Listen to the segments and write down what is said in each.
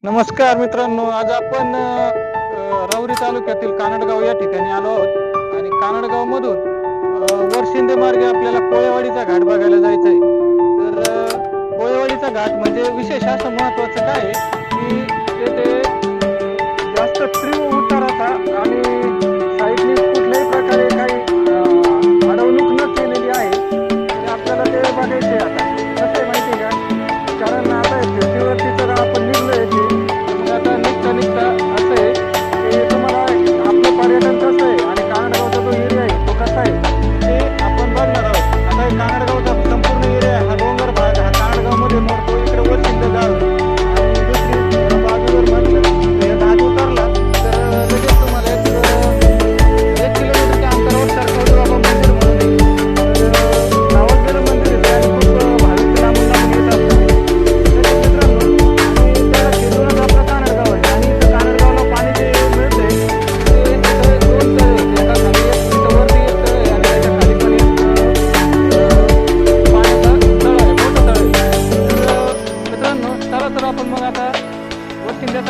नमस्कार मित्रांनो, आज आपण राऊरी तालुक्यातील कानडगाव या ठिकाणी आलो आहोत आणि कानडगाव मधून वरशिंदे मार्गे आपल्याला कोळेवाडीचा घाट बघायला जायचा आहे. तर कोळेवाडीचा घाट म्हणजे विशेष असं महत्वाचं काय आहे की तेथे जास्त तीव्र उताराचा आणि साईडनी कुठल्याही प्रकारे काही अडवणूक न केलेली आहे. ते आपल्याला ते बघायचे आता कसं आहे माहिती का, कारण आता फिरतीवरती तर आपण निघलोय ते मग आता निघता असं आहे की तुम्हाला आपलं पर्यटन कसं आहे आणि कानडगावचा जो एरिया आहे तो कसा आहे ते आपण बघणार आहोत. आता कानडगावचा संपूर्ण एरिया हा डोंगर भाग हा कानडगावमध्ये मोडतो. इकडे वरशिंदे गाव आणि दुसरी बाजूवर म्हटलं तर घाट उतरला तर लगेच तुम्हाला एक किलोमीटरच्या अंतरावर सरकवली बाबा मंदिर म्हणून आहे. तर नावाजलेलं मंदिर आहे आणि खूप भाविक लांबून येत असतात.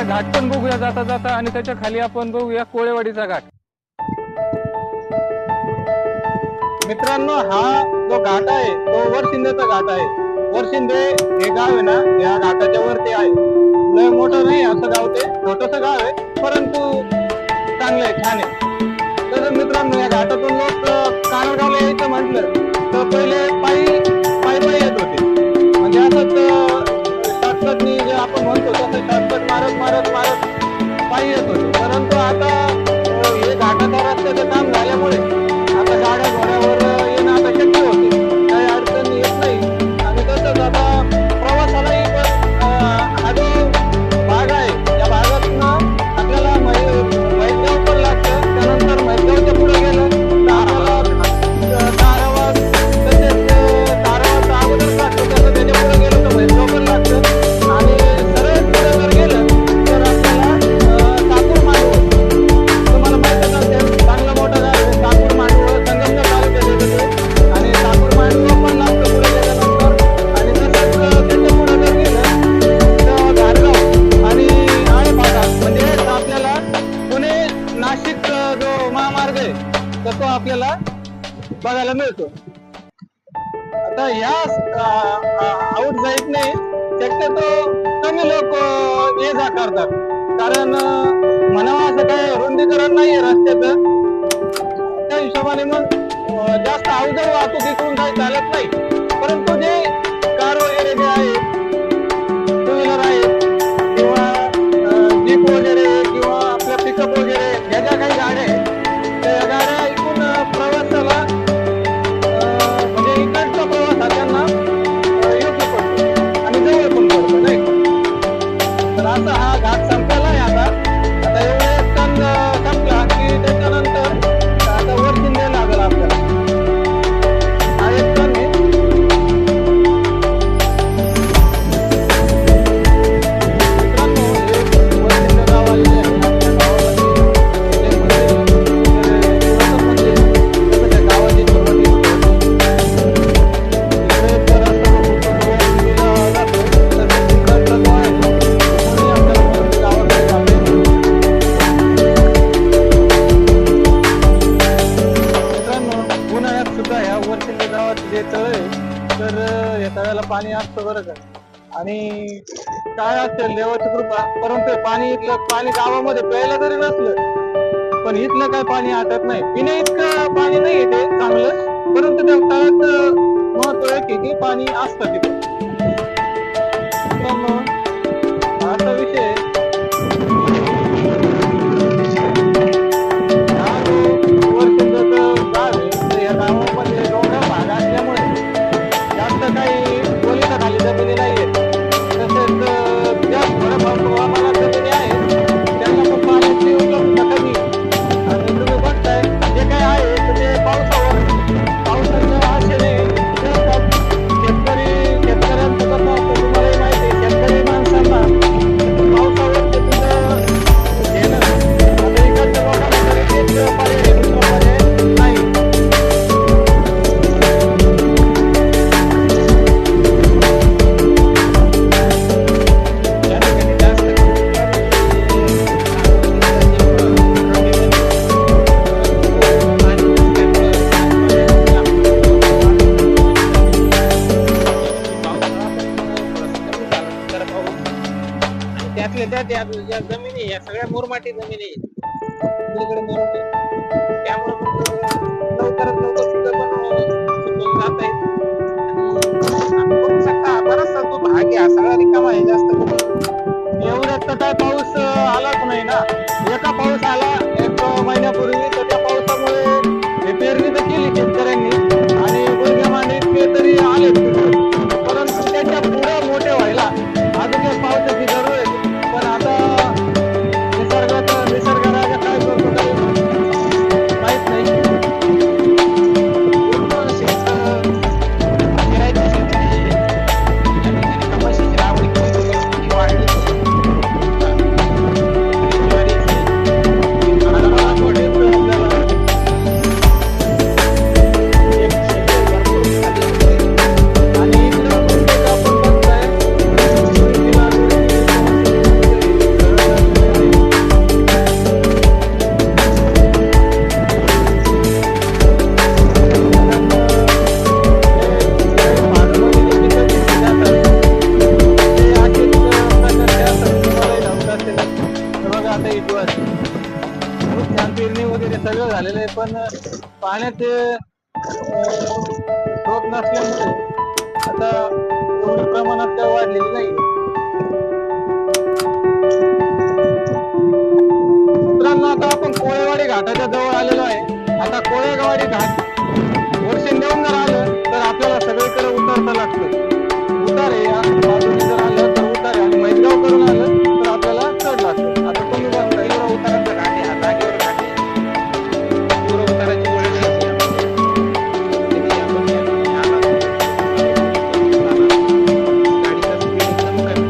घाट पण बघूया जाता जाता आणि त्याच्या खाली आपण बघूया कोळेवाडीचा घाट. मित्रांनो, हा जो घाट आहे तो वरशिंदेचा घाट आहे. वरशिंदे हे गाव आहे ना, या घाटाच्या वरती आहे. लय मोठं नाही असं गाव, ते छोटस गाव आहे परंतु चांगलं आहे, छान आहे. तर मित्रांनो, या घाटातून लोक कानडगावला यायचं म्हटलं तर पहिले पायी येत होते. म्हणजे असंच शॉर्टकटनी जे आपण म्हणतो तसं शॉर्टकट मारत पायी येत होते. परंतु आता हे घाटाच्या रस्त्याचं काम झाल्यामुळे आता गाड्या घोड्यावर येणं आता शक्य होते, काही अडचण येत नाही. आणि तसंच आता प्रवासालाही हा जो भाग आहे या भागातून आपल्याला मैसगाव पण लागतं. त्यानंतर मैसगावच्या पुढे गेलं तर आपल्याला तारावास, तसेच तारावासचा अगोदर लागतं, तसं त्याच्या पुढे गेलं तर मैसगाव पण लागतं. आणि सरळ पुढे जर गेलं तर आपल्याला कापूर मांडवळ, तुम्हाला माहितच असेल, चांगलं मोठं गाव आहे. कापूर मांडवळ संगमनेर तालुक्यात येतं आणि कापूर मांडवळ पण लागतं पुढे गेल्यानंतर. आणि तसंच त्याच्या पुढे जर गेलं तर धारगाव आणि आळेपाटा, म्हणजे आपल्याला पुणे नाशिक जो महामार्ग आहे तर तो आपल्याला बघायला मिळतो. आता या आउट साईडने शक्यतो कमी लोक ये जा करतात, कारण म्हणावं असं काही रुंदीकरण नाहीये रस्त्याचं. त्या हिशोबाने मग जास्त अवजड वाहतूक इकडून काही चालत नाही. परंतु जे कार वगैरे जे आहे, टू व्हीलर आहे किंवा जीप वगैरे किंवा आपल्या पिकअप वगैरे ह्या ज्या काही गाड्या आहेत त्या गाड्या इकडून प्रवासाला म्हणजे इकडचा प्रवास हा त्यांना योग्य पडतो आणि जवळ पण पडतो, नाही. तर असा हा घाट संपलेला आहे. आता एवढे टन संपला की त्याच्यानंतर आता वरशिंदे लागेल आपल्याला. हा एक टन आहे. मित्रांनो, हे वरशिंदे गाव आलेले आहे. आपल्या गावामध्ये जे मंदिर तसं त्या गावाची सुरुवाती होती. इकडे तर असं वरशिंदेला जातो तर तिकडचा जो आहे म्हणून आपल्याला वरशिंदे गावाकडे जाते. मित्रांनो, उन्हाळ्यात सुद्धा ह्या वरशिंदे गावात जे तळ आहे तर या तळ्याला पाणी असतं बरं का. आणि काय असेल देवाची कृपा, परंतु पाणी इथलं पाणी गावामध्ये प्यायला जरी नसलं पण इथलं काय पाणी आटत नाही. पिण्या इतकं पाणी नाही येते चांगलं, परंतु त्या तळ्यात महत्व आहे की पाणी असतं तिथे. मित्रांनो, असा विषय हा जो वरशिंदेचं गाव आहे तर या गावामध्ये डोंगराळ भाग असल्यामुळे जास्त काही खोलीच्या खाली जमिनी नाहीये. तसेच ज्या थोड्याफार हवामानात जमिनी आहेत त्यांना पण पाण्याची उपलब्धता कमी. आणि तुम्ही बघताय जे काही आहे तर ते पावसाच्या आशेने शेतकऱ्यांचं कसं असतं तुम्हालाही माहिती आहे. शेतकरी त्यातल्या त्यात या जमिनी या सगळ्या मुरमाटी जमिनी आहेत. सगळीकडे मुरुम आहे. त्यामुळे मग लवकरात लवकर पिकं पण पिकवून जात आहेत. आणि बघू शकता बराचसा जो भाग आहे हा सगळा रिकामा आहे जास्त करून. एवढ्यात तर काय पाऊस आलाच नाही ना. एका पाऊस आला एक महिन्यापूर्वी, तर त्या पावसामुळे हे पेरणी तर केली शेतकऱ्यांनी आणि गुडघ्या मांडी इतके तरी आले, परंतु त्याच्या पुढे मोठे व्हायला अजून एक पावसाची जरूर आहे. पण आता निसर्गाला काय करतो काही माहित नाही. फिरायचं शेती कपाशीची लागवड वाढली. पेरणी वगैरे सगळं झालेलं आहे, पण पाण्यात स्रोत नसल्यामुळे आता एवढ्या प्रमाणात काय वाढलेली नाही. मित्रांनो, आता आपण कोळेवाडी घाटाच्या जवळ आलेलो आहे. आता कोळेवाडी घाट वरशिंदेहून जर आलं तर आपल्याला सगळीकडे उतरता लागतं. उतार आहे, या बाजूने जर आलं तर उतार आहे, आणि मैदगाव करून आलं तर आपल्याला चढ लागतं. आता तुम्ही बघता एवढा उताराचा घाट आहे, हा जागेवर घाट आहे. एवढं उताराची वळण घ्यायची गाडीचा स्पीड एकदम कमी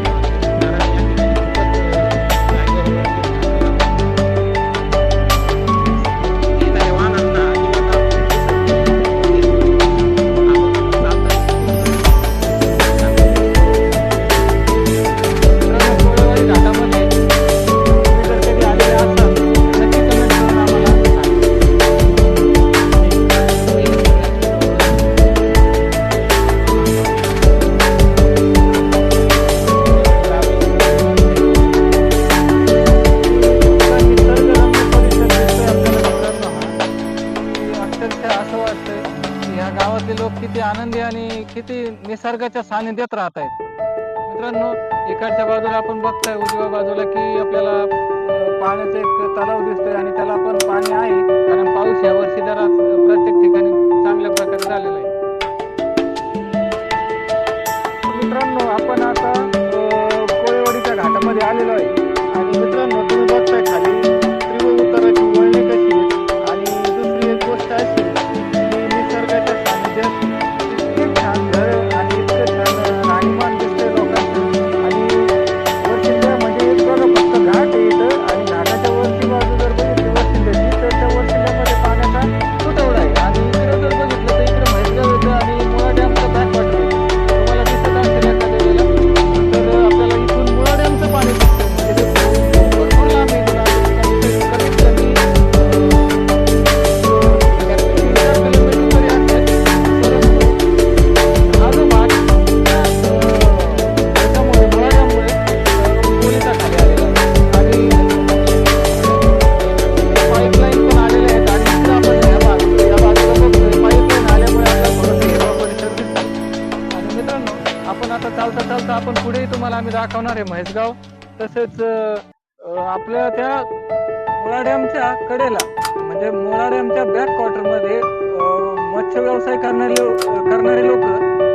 गावातले लोक किती आनंदी आणि किती निसर्गाच्या सानिध्यात राहत आहेत. मित्रांनो, इकडच्या बाजूला आपण बघताय उजव्या बाजूला की आपल्याला पाण्याचा एक तलाव दिसतोय, आणि त्याला पण पाणी आहे, कारण पाऊस या वर्षी जरा प्रत्येक ठिकाणी चांगल्या प्रकारे झालेला आहे. मित्रांनो, आपण आता कोळेवाडीच्या घाटामध्ये आलेलो आहे, आणि मित्रांनो तुम्ही बघताय खाली तीव्र उताराची वळणे कशी आहेत. आणि दुसरी एक गोष्ट अशी निसर्गाच्या सानिध्यात इतके छान घर आणि इतकं छान राहणीमान दिसतंय लोकांचं. आणि वरशिंदे म्हणजे एक बघा फक्त घाट आहे इथं, आणि घाटाच्या वरची बाजू जर बघितली वरशिंद्याची तर त्या वरशिंद्यामध्ये पाण्याचा तुटवडा आहे. आणि इकडे जर बघितलं तर इकडे म्हैसगाव येतं आणि मुळा डॅमचं बॅकवॉटर येतं. तुम्हाला दिसत असेल एखाद्या वेळेला, तर आपल्याला इथून मुळा डॅमचं पाणी दिसतं. म्हणजे ते भरपूर लांब आहे. कमीत कमी 3-4 किलोमीटर तरी असेल. परंतु हा जो भाग त्याच्यामुळे मुळा डॅममुळे पोलिसा खाली आलेला आहे, आणि पाईपलाईन पण आलेल्या आहेत. आणि इकडे आपण या बाजूला बघतोय पाईपलाईन आल्यामुळे आपल्याला थोडंसं हिरवा परिसर दिसतो. आणि मित्रांनो, आपण आता चालता चालता आपण पुढेही तुम्हाला आम्ही दाखवणार आहे म्हैसगाव. तसेच आपल्या त्या मुळा डॅमच्या कडेला म्हणजे मुळा डॅमच्या बॅक क्वार्टरमध्ये मत्स्य व्यवसाय करणारे लोक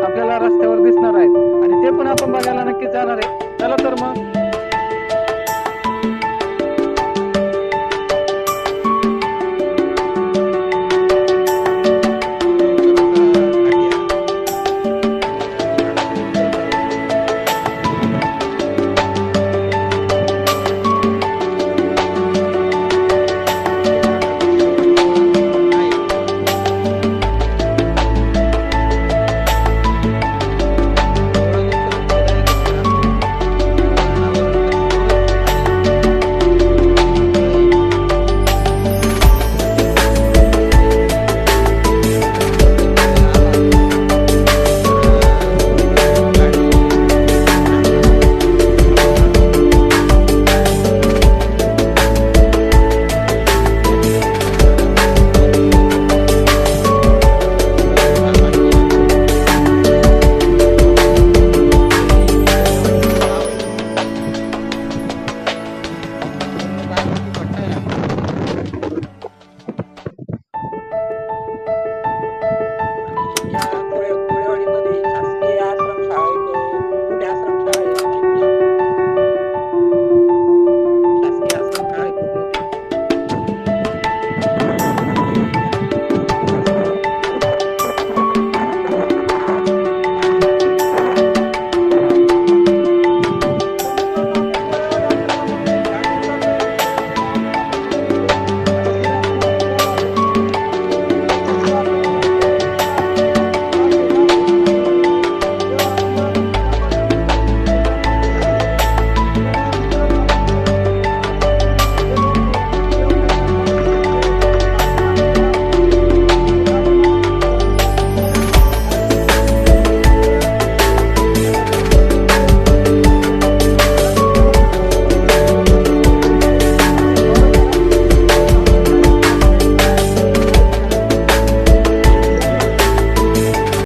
आपल्याला रस्त्यावर दिसणार आहेत, आणि ते पण आपण बघायला नक्कीच जाणार आहे. चला तर मग